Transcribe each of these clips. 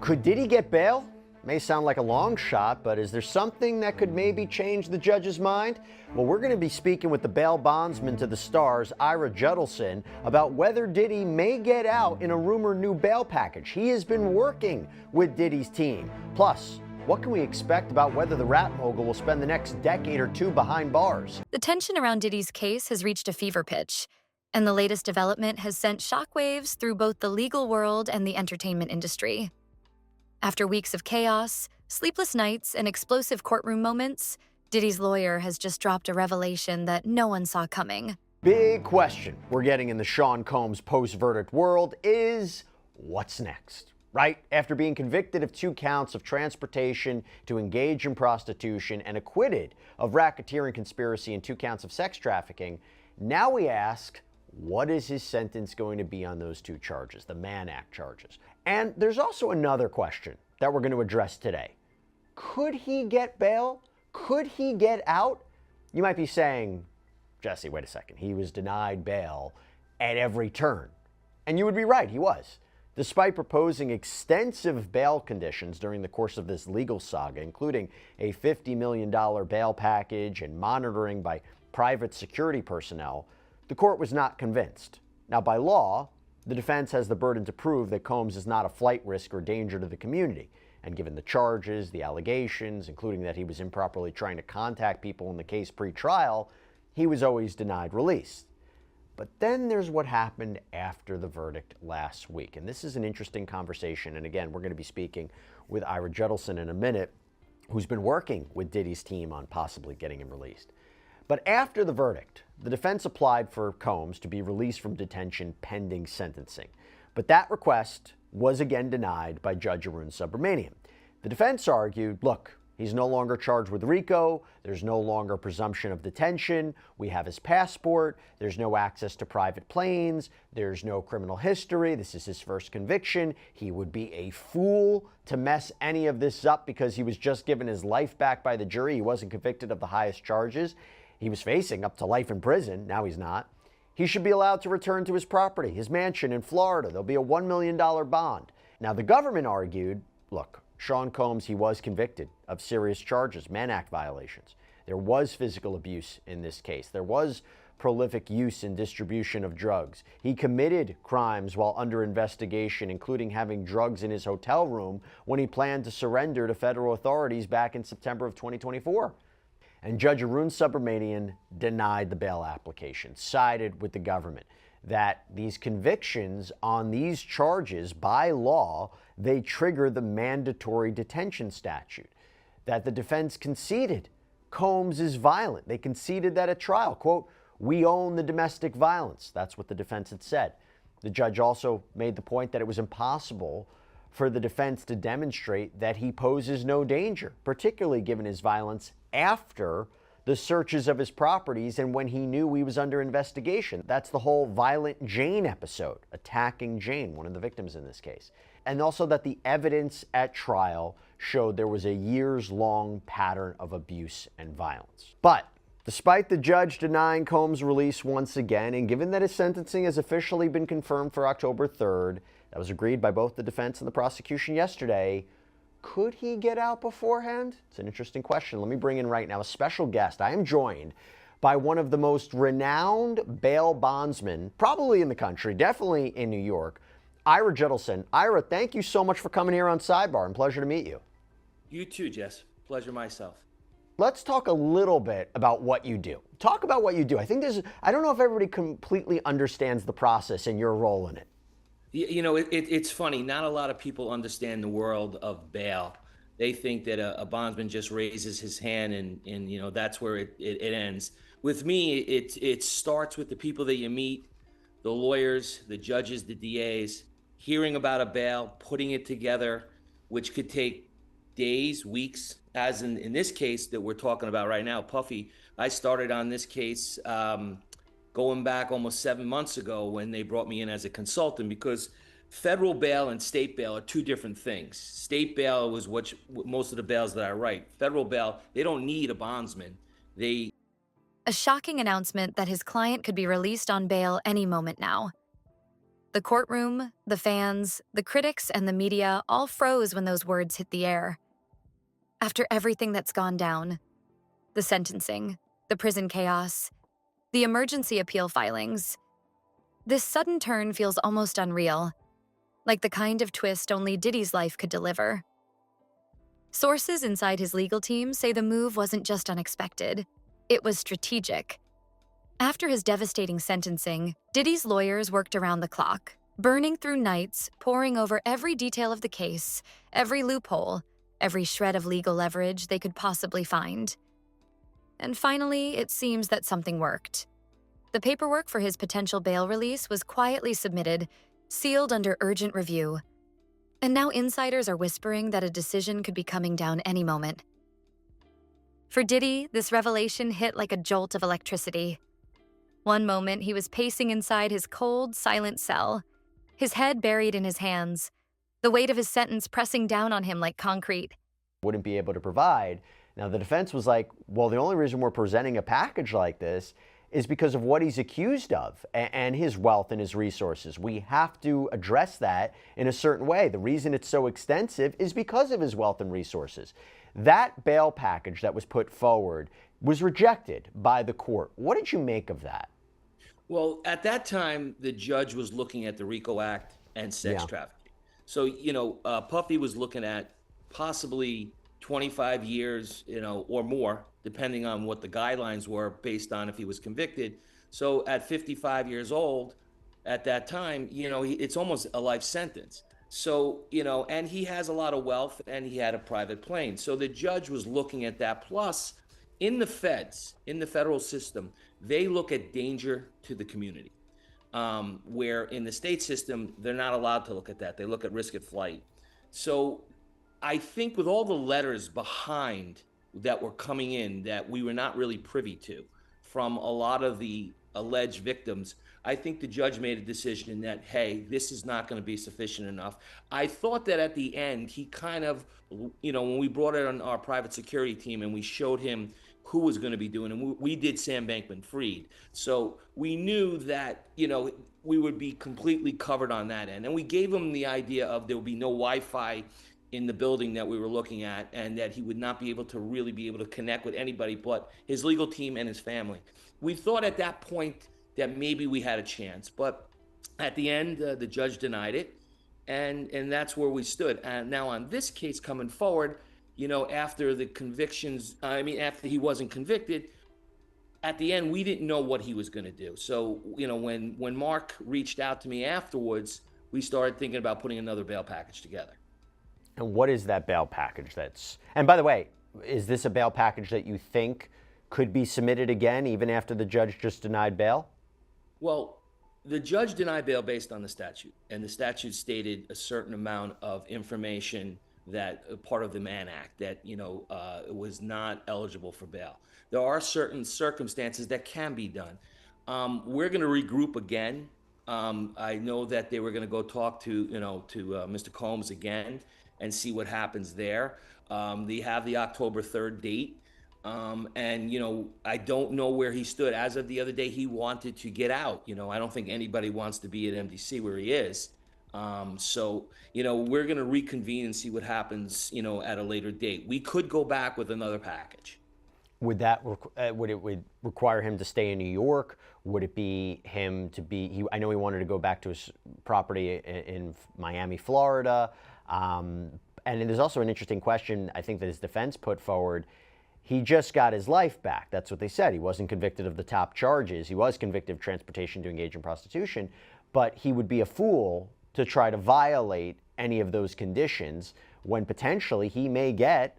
Could Diddy get bail? May sound like a long shot, but is there something that could maybe change the judge's mind? Well, we're going to be speaking with the bail bondsman to the stars, Ira Judelson, about whether Diddy may get out in a rumored new bail package. He has been working with Diddy's team. Plus, what can we expect about whether the rap mogul will spend the next decade or two behind bars? The tension around Diddy's case has reached a fever pitch, and the latest development has sent shockwaves through both the legal world and the entertainment industry. After weeks of chaos, sleepless nights, and explosive courtroom moments, Diddy's lawyer has just dropped a revelation that no one saw coming. Big question we're getting in the Sean Combs post-verdict world is what's next? Right? After being convicted of 2 counts of transportation to engage in prostitution and acquitted of racketeering conspiracy and 2 counts of sex trafficking, now we ask, what is his sentence going to be on those 2 charges, the Mann Act charges? And there's also another question that we're going to address today. Could he get bail? Could he get out? You might be saying, Jesse, wait a second. He was denied bail at every turn. And you would be right, he was. Despite proposing extensive bail conditions during the course of this legal saga, including a $50 million bail package and monitoring by private security personnel, the court was not convinced. Now, by law, the defense has the burden to prove that Combs is not a flight risk or danger to the community. And given the charges, the allegations, including that he was improperly trying to contact people in the case pre-trial, he was always denied release. But then there's what happened after the verdict last week. And this is an interesting conversation. And again, we're going to be speaking with Ira Judelson in a minute, who's been working with Diddy's team on possibly getting him released. But after the verdict, the defense applied for Combs to be released from detention pending sentencing. But that request was again denied by Judge Arun Subramanian. The defense argued, look, he's no longer charged with RICO, there's no longer presumption of detention, we have his passport, there's no access to private planes, there's no criminal history, this is his first conviction, he would be a fool to mess any of this up because he was just given his life back by the jury, he wasn't convicted of the highest charges. He was facing up to life in prison. Now he's not. He should be allowed to return to his property, his mansion in Florida. There'll be a $1 million bond. Now, the government argued, look, Sean Combs, he was convicted of serious charges, Mann Act violations. There was physical abuse in this case. There was prolific use and distribution of drugs. He committed crimes while under investigation, including having drugs in his hotel room when he planned to surrender to federal authorities back in September of 2024. And Judge Arun Subramanian denied the bail application, sided with the government, that these convictions on these charges, by law, they trigger the mandatory detention statute, that the defense conceded Combs is violent. They conceded that at trial, quote, we own the domestic violence. That's what the defense had said. The judge also made the point that it was impossible for the defense to demonstrate that he poses no danger, particularly given his violence after the searches of his properties and when he knew he was under investigation. That's the whole Violent Jane episode, attacking Jane, one of the victims in this case. And also that the evidence at trial showed there was a years-long pattern of abuse and violence. But despite the judge denying Combs' release once again, and given that his sentencing has officially been confirmed for October 3rd, that was agreed by both the defense and the prosecution yesterday, could he get out beforehand? It's an interesting question. Let me bring in right now a special guest. I am joined by one of the most renowned bail bondsmen, probably in the country, definitely in New York, Ira Judelson. Ira, thank you so much for coming here on Sidebar, and pleasure to meet you. You too, Jess. Pleasure myself. Let's talk a little bit about what you do. Talk about what you do. I don't know if everybody completely understands the process and your role in it. You know, it's funny. Not a lot of people understand the world of bail. They think that a bondsman just raises his hand and you know, that's where it ends. With me, it starts with the people that you meet, the lawyers, the judges, the DAs, hearing about a bail, putting it together, which could take days, weeks, as in this case that we're talking about right now, Puffy. I started on this case going back almost 7 months ago when they brought me in as a consultant, because federal bail and state bail are 2 different things. State bail was what most of the bails that I write. Federal bail, they don't need a bondsman. A shocking announcement that his client could be released on bail any moment now. The courtroom, the fans, the critics, and the media all froze when those words hit the air. After everything that's gone down, the sentencing, the prison chaos, the emergency appeal filings, this sudden turn feels almost unreal, like the kind of twist only Diddy's life could deliver. Sources inside his legal team say the move wasn't just unexpected, it was strategic. After his devastating sentencing, Diddy's lawyers worked around the clock, burning through nights, poring over every detail of the case, every loophole, every shred of legal leverage they could possibly find. And finally, it seems that something worked. The paperwork for his potential bail release was quietly submitted, sealed under urgent review. And now insiders are whispering that a decision could be coming down any moment. For Diddy, this revelation hit like a jolt of electricity. One moment, he was pacing inside his cold, silent cell, his head buried in his hands, the weight of his sentence pressing down on him like concrete. Wouldn't be able to provide. Now, the defense was like, well, the only reason we're presenting a package like this is because of what he's accused of and his wealth and his resources. We have to address that in a certain way. The reason it's so extensive is because of his wealth and resources. That bail package that was put forward was rejected by the court. What did you make of that? Well, at that time, the judge was looking at the RICO Act and sex trafficking. So, Puffy was looking at possibly 25 years, or more, depending on what the guidelines were based on if he was convicted. So at 55 years old, at that time, it's almost a life sentence. So, and he has a lot of wealth and he had a private plane. So the judge was looking at that. Plus, in the federal system, they look at danger to the community. Where in the state system, they're not allowed to look at that. They look at risk of flight. So I think with all the letters behind that were coming in that we were not really privy to from a lot of the alleged victims, I think the judge made a decision that, hey, this is not going to be sufficient enough. I thought that at the end, he kind of, when we brought it on our private security team and we showed him who was going to be doing it, and we did Sam Bankman-Fried. So we knew that, we would be completely covered on that end. And we gave him the idea of there would be no Wi-Fi in the building that we were looking at, and that he would not be able to really be able to connect with anybody but his legal team and his family. We thought at that point that maybe we had a chance, but at the end, the judge denied it, and that's where we stood. And now on this case coming forward, after the convictions, after he wasn't convicted, at the end, we didn't know what he was going to do. So, when Mark reached out to me afterwards, we started thinking about putting another bail package together. And what is that bail package and by the way, is this a bail package that you think could be submitted again even after the judge just denied bail? Well, the judge denied bail based on the statute, and the statute stated a certain amount of information that part of the Mann Act that, was not eligible for bail. There are certain circumstances that can be done. We're going to regroup again. I know that they were going to go talk to Mr. Combs again and see what happens there. They have the October 3rd date. And I don't know where he stood. As of the other day, he wanted to get out. I don't think anybody wants to be at MDC where he is. So, we're going to reconvene and see what happens, at a later date. We could go back with another package. Would it require him to stay in New York? Would it be him to be, I know he wanted to go back to his property in Miami, Florida. And there's also an interesting question, I think, that his defense put forward. He just got his life back. That's what they said. He wasn't convicted of the top charges. He was convicted of transportation to engage in prostitution, but he would be a fool to try to violate any of those conditions when potentially he may get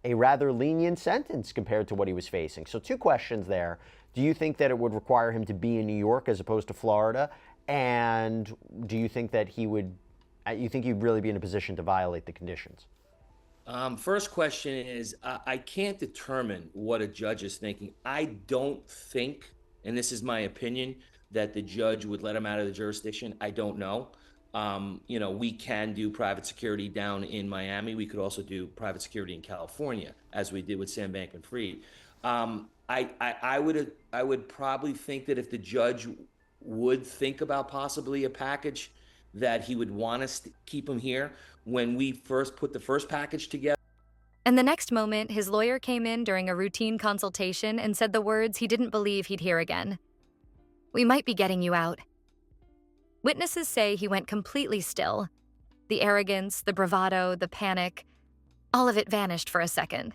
a rather lenient sentence compared to what he was facing. So two questions there. Do you think that it would require him to be in New York as opposed to Florida? And do you think that he'd really be in a position to violate the conditions? First question is, I can't determine what a judge is thinking. I don't think, and this is my opinion, that the judge would let him out of the jurisdiction. I don't know. We can do private security down in Miami. We could also do private security in California, as we did with Sam Bankman-Fried. I would probably think that if the judge would think about possibly a package, that he would want us to keep him here when we first put the first package together. And the next moment, his lawyer came in during a routine consultation and said the words he didn't believe he'd hear again. "We might be getting you out." Witnesses say he went completely still. The arrogance, the bravado, the panic, all of it vanished for a second.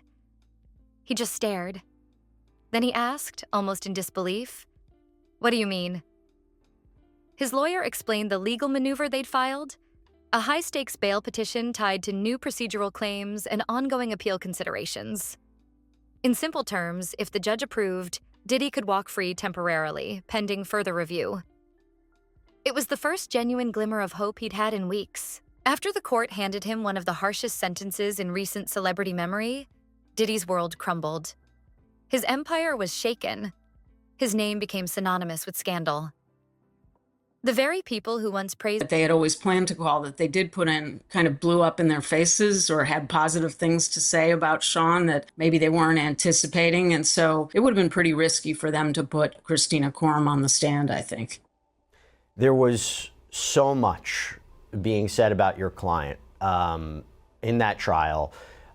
He just stared. Then he asked, almost in disbelief, "What do you mean?" His lawyer explained the legal maneuver they'd filed, a high-stakes bail petition tied to new procedural claims and ongoing appeal considerations. In simple terms, if the judge approved, Diddy could walk free temporarily, pending further review. It was the first genuine glimmer of hope he'd had in weeks. After the court handed him one of the harshest sentences in recent celebrity memory, Diddy's world crumbled. His empire was shaken. His name became synonymous with scandal. The very people who once praised that they had always planned to call, that they did put in, kind of blew up in their faces or had positive things to say about Sean that maybe they weren't anticipating. And so it would have been pretty risky for them to put Christina Coram on the stand, I think. There was so much being said about your client in that trial,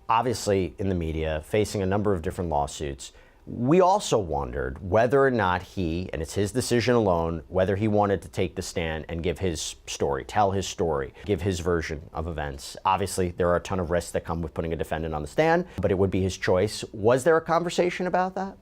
obviously in the media, facing a number of different lawsuits. We also wondered whether or not he, and it's his decision alone, whether he wanted to take the stand and give his story, tell his story, give his version of events. Obviously, there are a ton of risks that come with putting a defendant on the stand, but it would be his choice. Was there a conversation about that?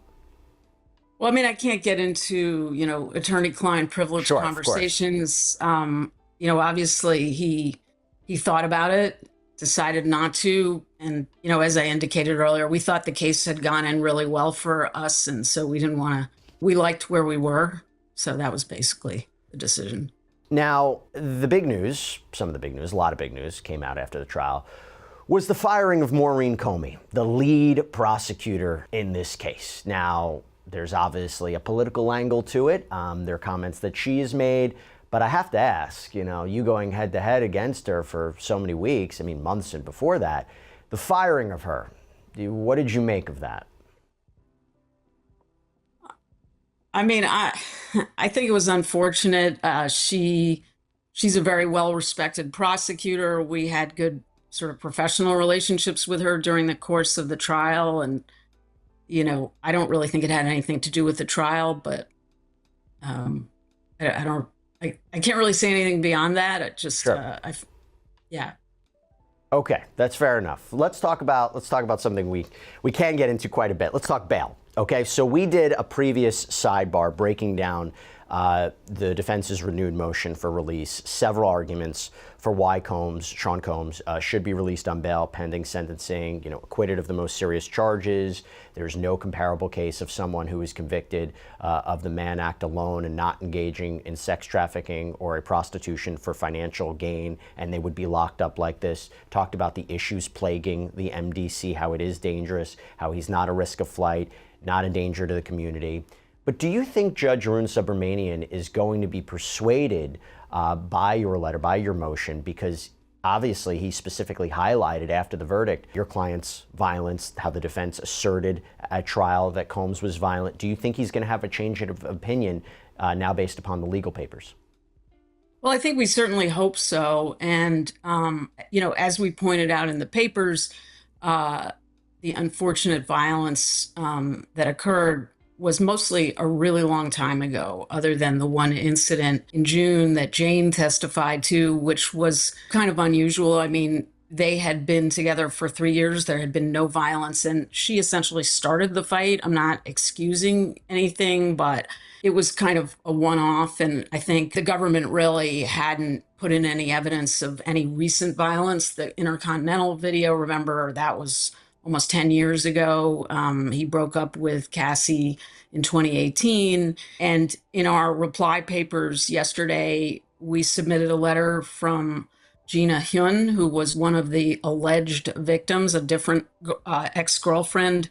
Well, I mean, I can't get into, attorney-client privilege Sure, conversations. Obviously he thought about it, decided not to. And, as I indicated earlier, we thought the case had gone in really well for us. And so we liked where we were. So that was basically the decision. Now, the big news, some of the big news, a lot of big news came out after the trial, was the firing of Maureen Comey, the lead prosecutor in this case. Now, there's obviously a political angle to it. There are comments that she has made. But I have to ask, you going head to head against her for so many weeks, months and before that, the firing of her, what did you make of that? I think it was unfortunate. She's a very well-respected prosecutor. We had good sort of professional relationships with her during the course of the trial. And, I don't really think it had anything to do with the trial, but I can't really say anything beyond that. It just, sure. Yeah. Okay, that's fair enough. Let's talk about something we can get into quite a bit. Let's talk bail. Okay, so we did a previous sidebar breaking down the defense's renewed motion for release, several arguments for why Sean Combs, should be released on bail pending sentencing, acquitted of the most serious charges. There's no comparable case of someone who is convicted of the Mann Act alone and not engaging in sex trafficking or a prostitution for financial gain, and they would be locked up like this. Talked about the issues plaguing the MDC, how it is dangerous, how he's not a risk of flight, not a danger to the community. But do you think Judge Arun Subramanian is going to be persuaded by your letter, by your motion? Because obviously he specifically highlighted after the verdict your client's violence, how the defense asserted at trial that Combs was violent. Do you think he's going to have a change of opinion now based upon the legal papers? Well, I think we certainly hope so. And, as we pointed out in the papers, the unfortunate violence that occurred was mostly a really long time ago, other than the one incident in June that Jane testified to, which was kind of unusual. They had been together for 3 years. There had been no violence, and she essentially started the fight. I'm not excusing anything, but it was kind of a one-off. And I think the government really hadn't put in any evidence of any recent violence. The Intercontinental video, remember, that was almost 10 years ago. He broke up with Cassie in 2018. And in our reply papers yesterday, we submitted a letter from Gina Hyun, who was one of the alleged victims, a different ex-girlfriend.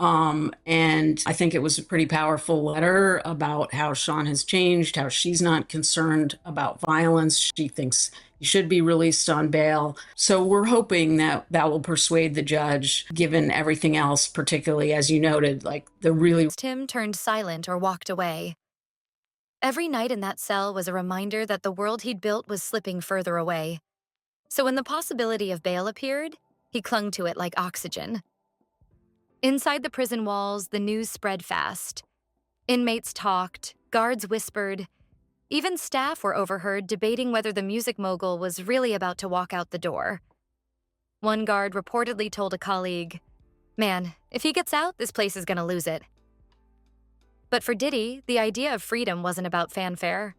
And I think it was a pretty powerful letter about how Sean has changed, how she's not concerned about violence. She thinks he should be released on bail. So we're hoping that will persuade the judge, given everything else, particularly, as you noted, like the really... Tim turned silent or walked away. Every night in that cell was a reminder that the world he'd built was slipping further away. So when the possibility of bail appeared, he clung to it like oxygen. Inside the prison walls, the news spread fast. Inmates talked, guards whispered. Even staff were overheard debating whether the music mogul was really about to walk out the door. One guard reportedly told a colleague, "Man, if he gets out, this place is gonna lose it." But for Diddy, the idea of freedom wasn't about fanfare.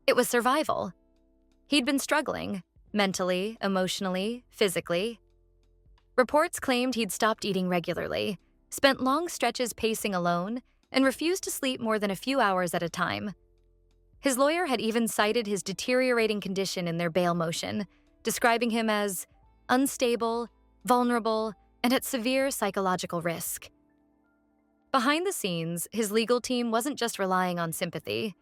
It was survival. He'd been struggling, mentally, emotionally, physically. Reports claimed he'd stopped eating regularly, spent long stretches pacing alone, and refused to sleep more than a few hours at a time. His lawyer had even cited his deteriorating condition in their bail motion, describing him as unstable, vulnerable, and at severe psychological risk. Behind the scenes, his legal team wasn't just relying on sympathy.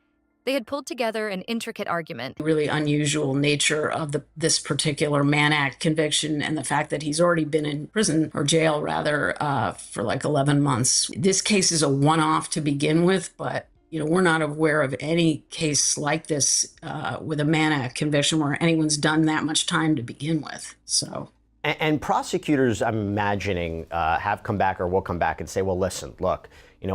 They had pulled together an intricate argument. Really unusual nature of this particular Mann Act conviction and the fact that he's already been in prison, or jail rather, for like 11 months. This case is a one-off to begin with, but we're not aware of any case like this with a Mann Act conviction where anyone's done that much time to begin with. So. And prosecutors, I'm imagining, have come back or will come back and say, well, listen, look,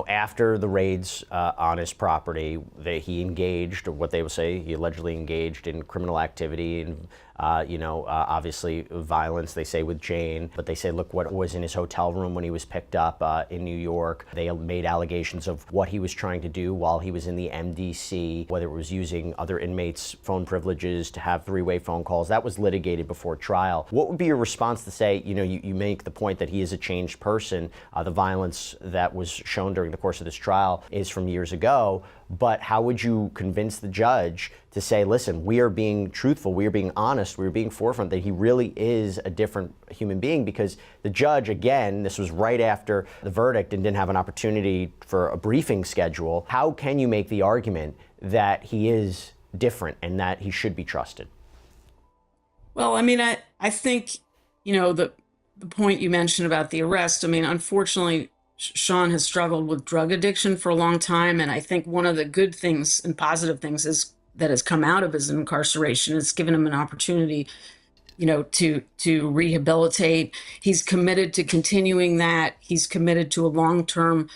after the raids on his property, he engaged, or what they would say, he allegedly engaged in criminal activity and, obviously violence, they say, with Jane. But they say, look, what was in his hotel room when he was picked up in New York. They made allegations of what he was trying to do while he was in the MDC, whether it was using other inmates' phone privileges to have three-way phone calls. That was litigated before trial. What would be your response to say, you make the point that he is a changed person. The violence that was shown during the course of this trial is from years ago. But how would you convince the judge to say, listen, we are being truthful, we are being honest, we are being forefront, that he really is a different human being? Because the judge, again, this was right after the verdict and didn't have an opportunity for a briefing schedule. How can you make the argument that he is different and that he should be trusted? Well, I think, the point you mentioned about the arrest, unfortunately, Sean has struggled with drug addiction for a long time. And I think one of the good things and positive things that has come out of his incarceration is given him an opportunity, to rehabilitate. He's committed to continuing that. He's committed to a long-term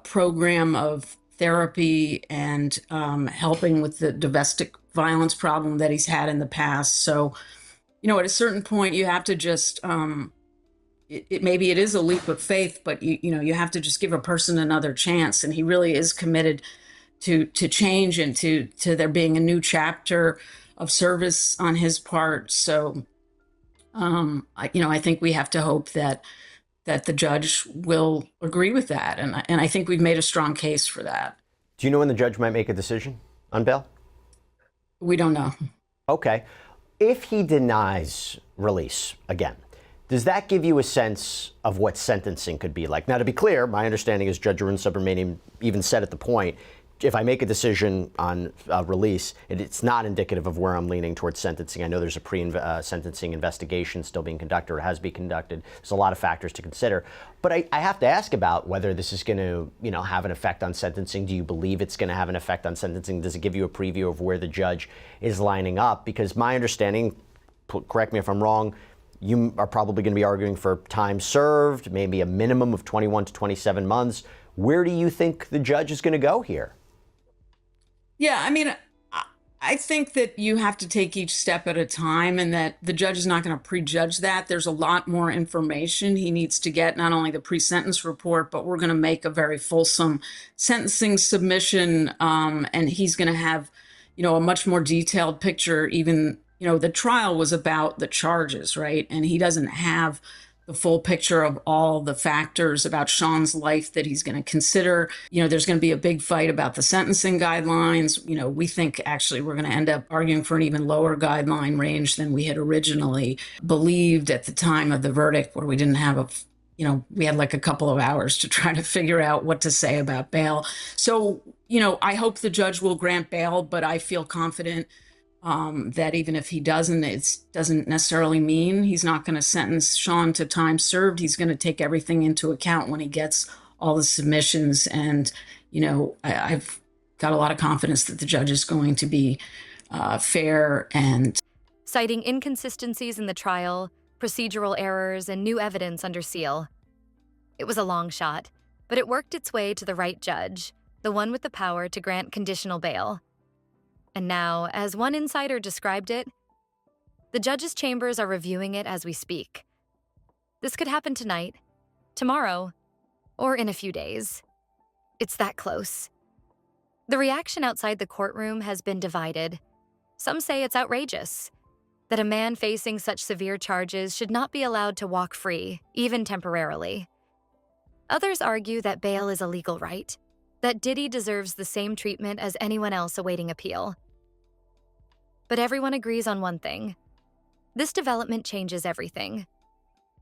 program of therapy and helping with the domestic violence problem that he's had in the past. So, at a certain point, you have to just... maybe it is a leap of faith, but you have to just give a person another chance. And he really is committed to change and to there being a new chapter of service on his part. So, I think we have to hope that the judge will agree with that. And I think we've made a strong case for that. Do you know when the judge might make a decision on bail? We don't know. Okay. If he denies release again, does that give you a sense of what sentencing could be like? Now, to be clear, my understanding is Judge Arun Subramanian even said at the point, if I make a decision on release, it's not indicative of where I'm leaning towards sentencing. I know there's a pre-sentencing investigation still being conducted or has been conducted. There's a lot of factors to consider. But I have to ask about whether this is going to, have an effect on sentencing. Do you believe it's going to have an effect on sentencing? Does it give you a preview of where the judge is lining up? Because my understanding, correct me if I'm wrong, you are probably going to be arguing for time served, maybe a minimum of 21 to 27 months. Where do you think the judge is going to go here? Yeah, I think that you have to take each step at a time and that the judge is not going to prejudge that. There's a lot more information he needs to get, not only the pre-sentence report, but we're going to make a very fulsome sentencing submission. And he's going to have, a much more detailed picture. Even, the trial was about the charges, right? And he doesn't have the full picture of all the factors about Sean's life that he's going to consider. There's going to be a big fight about the sentencing guidelines. We think actually we're going to end up arguing for an even lower guideline range than we had originally believed at the time of the verdict, where we didn't have we had like a couple of hours to try to figure out what to say about bail. So, I hope the judge will grant bail, but I feel confident that even if he doesn't, it doesn't necessarily mean he's not going to sentence Sean to time served. He's going to take everything into account when he gets all the submissions. And, I've got a lot of confidence that the judge is going to be fair and citing inconsistencies in the trial, procedural errors, and new evidence under seal. It was a long shot, but it worked its way to the right judge, the one with the power to grant conditional bail. And now, as one insider described it, the judge's chambers are reviewing it as we speak. This could happen tonight, tomorrow, or in a few days. It's that close. The reaction outside the courtroom has been divided. Some say it's outrageous, that a man facing such severe charges should not be allowed to walk free, even temporarily. Others argue that bail is a legal right, that Diddy deserves the same treatment as anyone else awaiting appeal. But everyone agrees on one thing. This development changes everything.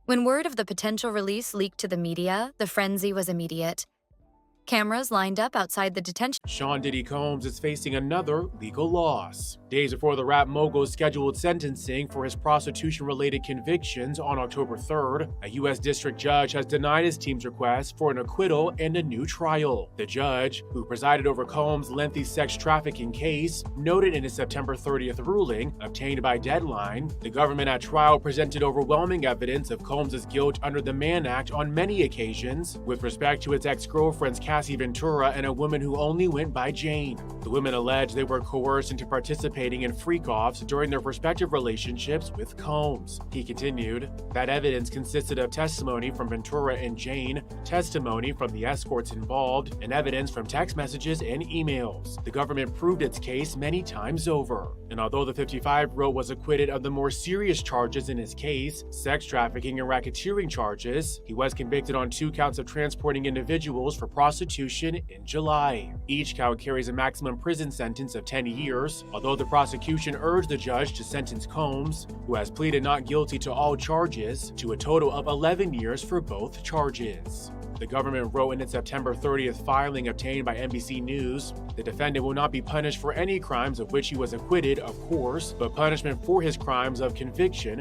When word of the potential release leaked to the media, the frenzy was immediate. Cameras lined up outside the detention. Sean Diddy Combs is facing another legal loss. Days before the rap mogul's scheduled sentencing for his prostitution-related convictions on October 3rd, a U.S. district judge has denied his team's request for an acquittal and a new trial. The judge, who presided over Combs' lengthy sex trafficking case, noted in his September 30th ruling, obtained by Deadline, the government at trial presented overwhelming evidence of Combs' guilt under the Mann Act on many occasions, with respect to his ex-girlfriend's Cassie Ventura and a woman who only went by Jane. The women alleged they were coerced into participating in freak-offs during their respective relationships with Combs. He continued, that evidence consisted of testimony from Ventura and Jane, testimony from the escorts involved, and evidence from text messages and emails. The government proved its case many times over. And although the 55-year-old was acquitted of the more serious charges in his case, sex trafficking and racketeering charges, he was convicted on 2 counts of transporting individuals for prostitution in July. Each count carries a maximum prison sentence of 10 years, although the prosecution urged the judge to sentence Combs, who has pleaded not guilty to all charges, to a total of 11 years for both charges. The government wrote in its September 30th filing obtained by NBC News, the defendant will not be punished for any crimes of which he was acquitted, of course, but punishment for his crimes of conviction.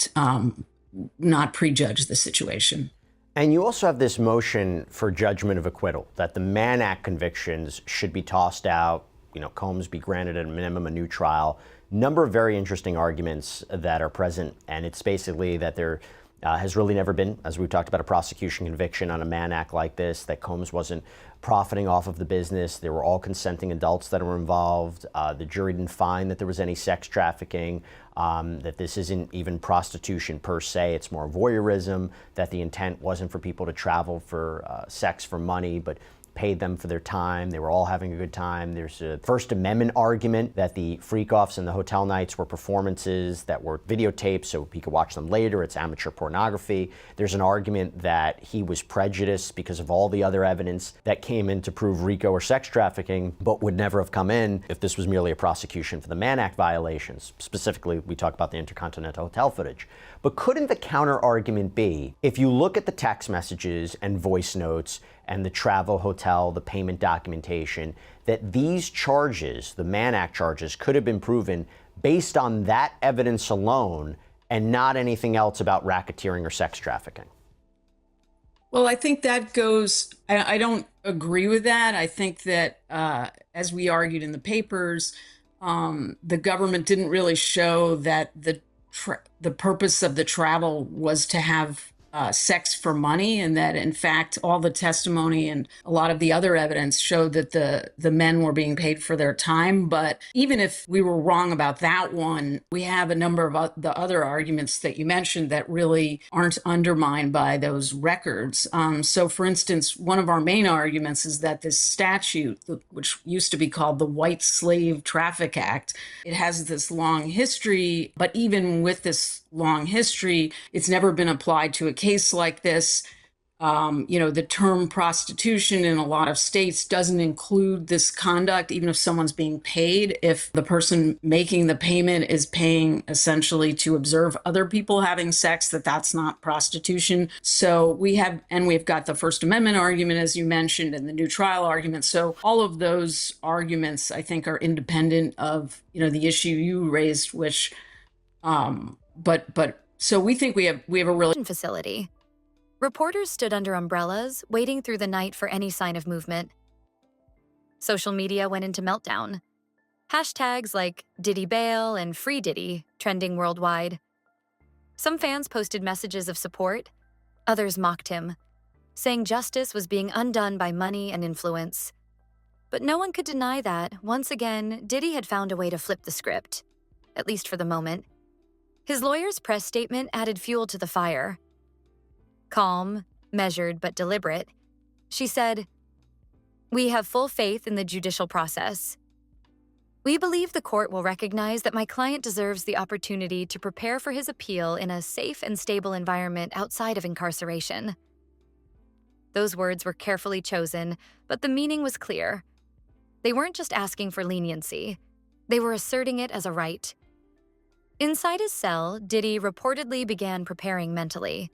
Not prejudge the situation. And you also have this motion for judgment of acquittal, that the Mann Act convictions should be tossed out, Combs be granted at a minimum a new trial. Number of very interesting arguments that are present, and it's basically that there has really never been, as we've talked about, a prosecution conviction on a Mann Act like this, that Combs wasn't profiting off of the business. They were all consenting adults that were involved. The jury didn't find that there was any sex trafficking, that this isn't even prostitution per se, it's more voyeurism, that the intent wasn't for people to travel for sex for money, but paid them for their time. They were all having a good time. There's a First Amendment argument that the freak-offs and the hotel nights were performances that were videotaped so he could watch them later. It's amateur pornography. There's an argument that he was prejudiced because of all the other evidence that came in to prove RICO or sex trafficking, but would never have come in if this was merely a prosecution for the Mann Act violations. Specifically, we talk about the Intercontinental Hotel footage. But couldn't the counter argument be, if you look at the text messages and voice notes and the travel, hotel, the payment documentation, that these charges, the Mann Act charges, could have been proven based on that evidence alone and not anything else about racketeering or sex trafficking? Well, I think that goes, I don't agree with that. I think that, as we argued in the papers, the government didn't really show that the purpose of the travel was to have sex for money, and that in fact all the testimony and a lot of the other evidence showed that the men were being paid for their time. But even if we were wrong about that one, we have a number of the other arguments that you mentioned that really aren't undermined by those records. So for instance, one of our main arguments is that this statute, which used to be called the White Slave Traffic Act, it has this long history, but even with this long history, it's never been applied to a case like this. The term prostitution in a lot of states doesn't include this conduct, even if someone's being paid. If the person making the payment is paying essentially to observe other people having sex, that's not prostitution. So we've got the First Amendment argument, as you mentioned, and the new trial argument. So all of those arguments, I think, are independent of, the issue you raised, which, so we think we have a really facility. Reporters stood under umbrellas, waiting through the night for any sign of movement. Social media went into meltdown. Hashtags like Diddy bail and Free Diddy trending worldwide. Some fans posted messages of support, others mocked him, saying justice was being undone by money and influence. But no one could deny that, once again, Diddy had found a way to flip the script, at least for the moment. His lawyer's press statement added fuel to the fire. Calm, measured, but deliberate, she said, "We have full faith in the judicial process. We believe the court will recognize that my client deserves the opportunity to prepare for his appeal in a safe and stable environment outside of incarceration." Those words were carefully chosen, but the meaning was clear. They weren't just asking for leniency. They were asserting it as a right. Inside his cell, Diddy reportedly began preparing mentally.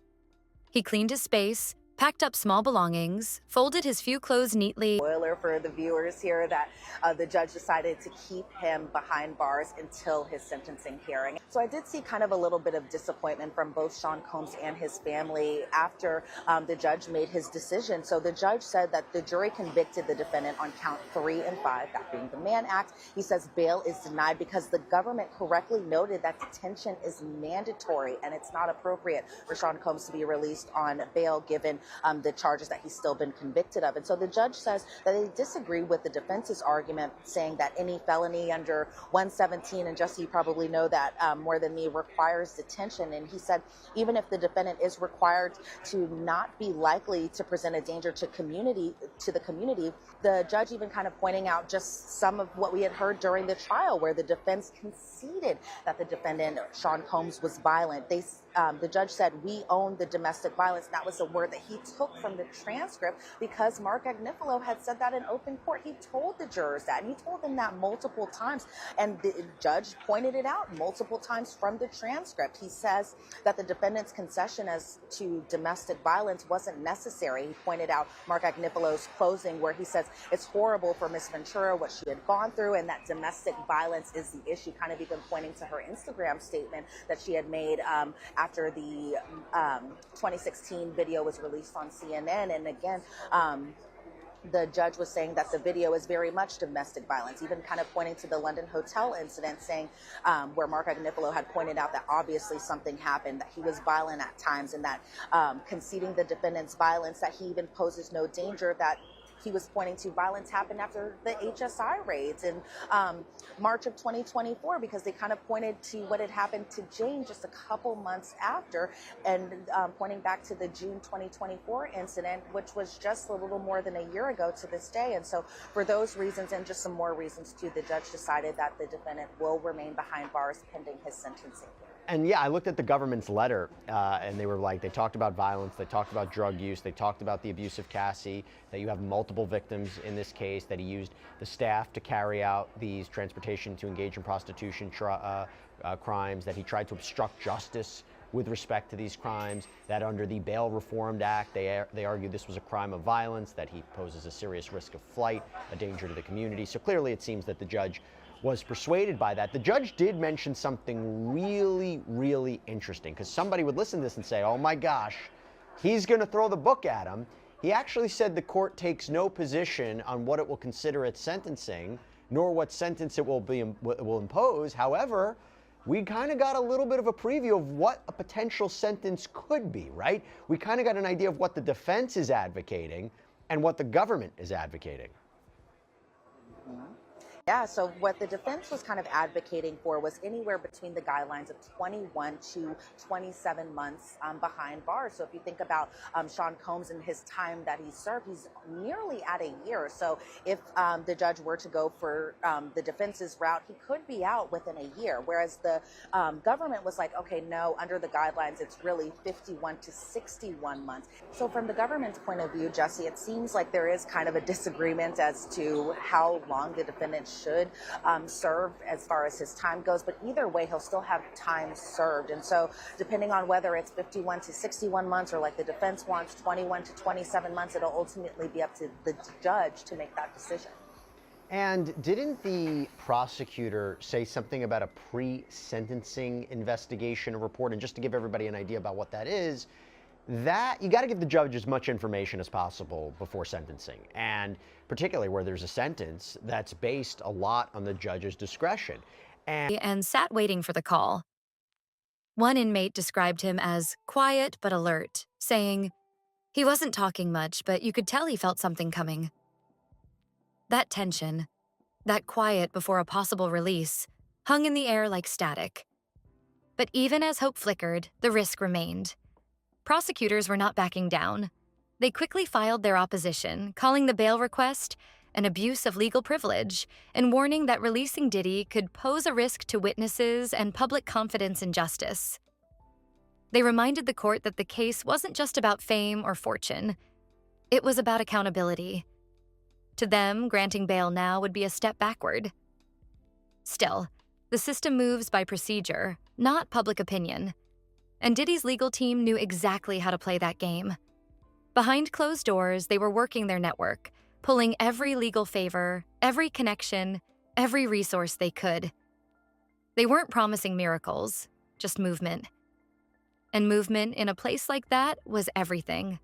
He cleaned his space, packed up small belongings, folded his few clothes neatly. Spoiler for the viewers here that the judge decided to keep him behind bars until his sentencing hearing. So I did see kind of a little bit of disappointment from both Sean Combs and his family after the judge made his decision. So the judge said that the jury convicted the defendant on count 3 and 5, that being the Mann Act. He says bail is denied because the government correctly noted that detention is mandatory and it's not appropriate for Sean Combs to be released on bail given the charges that he's still been convicted of. And so the judge says that they disagree with the defense's argument, saying that any felony under 117, and Jesse, you probably know that more than me, requires detention. And he said even if the defendant is required to not be likely to present a danger to the community, the judge even kind of pointing out just some of what we had heard during the trial where the defense conceded that the defendant, Sean Combs, was violent. The judge said, "We own the domestic violence." That was a word that he took from the transcript because Mark Agnifilo had said that in open court. He told the jurors that, and he told them that multiple times. And the judge pointed it out multiple times from the transcript. He says that the defendant's concession as to domestic violence wasn't necessary. He pointed out Mark Agnifilo's closing where he says it's horrible for Miss Ventura what she had gone through and that domestic violence is the issue, kind of even pointing to her Instagram statement that she had made after the 2016 video was released on CNN. And again, the judge was saying that the video is very much domestic violence, even kind of pointing to the London hotel incident, saying where Mark Agnifilo had pointed out that obviously something happened, that he was violent at times, and that conceding the defendant's violence, that he even poses no danger, that he was pointing to violence happened after the HSI raids in March of 2024, because they kind of pointed to what had happened to Jane just a couple months after, and pointing back to the June 2024 incident, which was just a little more than a year ago to this day. And so for those reasons and just some more reasons too, the judge decided that the defendant will remain behind bars pending his sentencing. And yeah, I looked at the government's letter and they were like, they talked about violence, they talked about drug use, they talked about the abuse of Cassie, that you have multiple victims in this case, that he used the staff to carry out these transportation to engage in prostitution crimes, that he tried to obstruct justice with respect to these crimes, that under the Bail Reformed Act, they argued this was a crime of violence, that he poses a serious risk of flight, a danger to the community. So clearly it seems that the judge was persuaded by that. The judge did mention something really, really interesting, because somebody would listen to this and say, oh my gosh, he's going to throw the book at him. He actually said the court takes no position on what it will consider at sentencing, nor what sentence it will impose. However, we kind of got a little bit of a preview of what a potential sentence could be, right? We kind of got an idea of what the defense is advocating and what the government is advocating. Yeah, so what the defense was kind of advocating for was anywhere between the guidelines of 21 to 27 months behind bars. So if you think about Sean Combs and his time that he served, he's nearly at a year. So if the judge were to go for the defense's route, he could be out within a year. Whereas the government was like, okay, no, under the guidelines, it's really 51 to 61 months. So from the government's point of view, Jesse, it seems like there is kind of a disagreement as to how long the defendant should serve as far as his time goes, but either way he'll still have time served. And so depending on whether it's 51 to 61 months or like the defense wants 21 to 27 months, it'll ultimately be up to the judge to make that decision. And didn't the prosecutor say something about a pre-sentencing investigation report? And just to give everybody an idea about what that is, that you got to give the judge as much information as possible before sentencing, and particularly where there's a sentence that's based a lot on the judge's discretion. And sat waiting for the call. One inmate described him as quiet but alert, saying, "He wasn't talking much, but you could tell he felt something coming." That tension, that quiet before a possible release, hung in the air like static. But even as hope flickered, the risk remained. Prosecutors were not backing down. They quickly filed their opposition, calling the bail request an abuse of legal privilege and warning that releasing Diddy could pose a risk to witnesses and public confidence in justice. They reminded the court that the case wasn't just about fame or fortune. It was about accountability. To them, granting bail now would be a step backward. Still, the system moves by procedure, not public opinion. And Diddy's legal team knew exactly how to play that game. Behind closed doors, they were working their network, pulling every legal favor, every connection, every resource they could. They weren't promising miracles, just movement. And movement in a place like that was everything.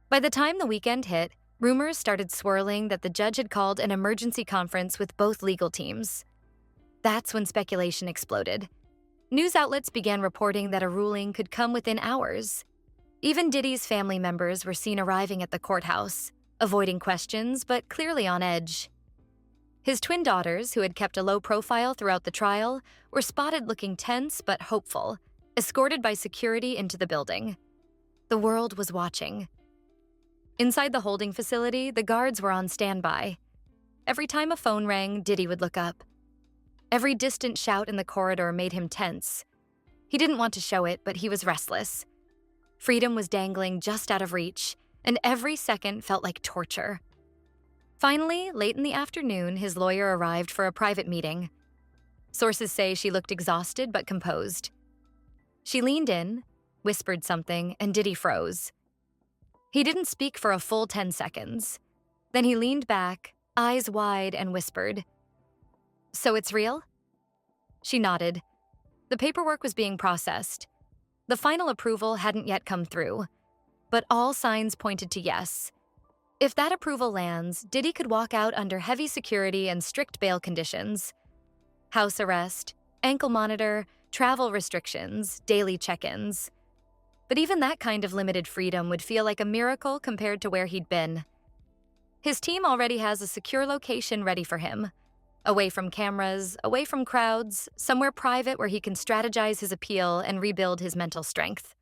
By the time the weekend hit, rumors started swirling that the judge had called an emergency conference with both legal teams. That's when speculation exploded. News outlets began reporting that a ruling could come within hours. Even Diddy's family members were seen arriving at the courthouse, avoiding questions but clearly on edge. His twin daughters, who had kept a low profile throughout the trial, were spotted looking tense but hopeful, escorted by security into the building. The world was watching. Inside the holding facility, the guards were on standby. Every time a phone rang, Diddy would look up. Every distant shout in the corridor made him tense. He didn't want to show it, but he was restless. Freedom was dangling just out of reach, and every second felt like torture. Finally, late in the afternoon, his lawyer arrived for a private meeting. Sources say she looked exhausted but composed. She leaned in, whispered something, and Diddy froze. He didn't speak for a full 10 seconds. Then he leaned back, eyes wide, and whispered, "So it's real?" She nodded. The paperwork was being processed. The final approval hadn't yet come through, but all signs pointed to yes. If that approval lands, Diddy could walk out under heavy security and strict bail conditions. House arrest, ankle monitor, travel restrictions, daily check-ins. But even that kind of limited freedom would feel like a miracle compared to where he'd been. His team already has a secure location ready for him. Away from cameras, away from crowds, somewhere private where he can strategize his appeal and rebuild his mental strength.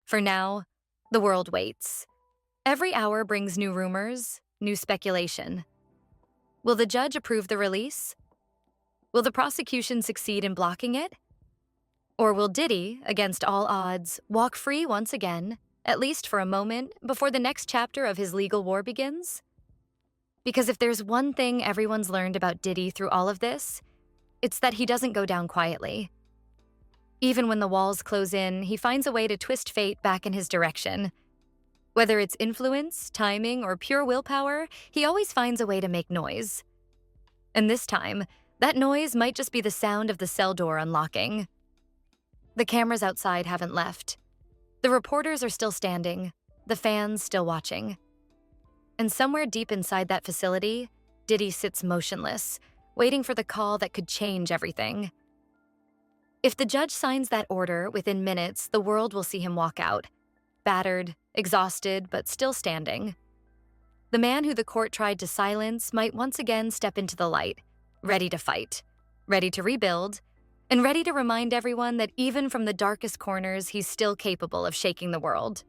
For now, the world waits. Every hour brings new rumors, new speculation. Will the judge approve the release? Will the prosecution succeed in blocking it? Or will Diddy, against all odds, walk free once again, at least for a moment, before the next chapter of his legal war begins? Because if there's one thing everyone's learned about Diddy through all of this, it's that he doesn't go down quietly. Even when the walls close in, he finds a way to twist fate back in his direction. Whether it's influence, timing, or pure willpower, he always finds a way to make noise. And this time, that noise might just be the sound of the cell door unlocking. The cameras outside haven't left. The reporters are still standing, the fans still watching. And somewhere deep inside that facility, Diddy sits motionless, waiting for the call that could change everything. If the judge signs that order, within minutes, the world will see him walk out, battered, exhausted, but still standing. The man who the court tried to silence might once again step into the light, ready to fight, ready to rebuild, and ready to remind everyone that even from the darkest corners, he's still capable of shaking the world.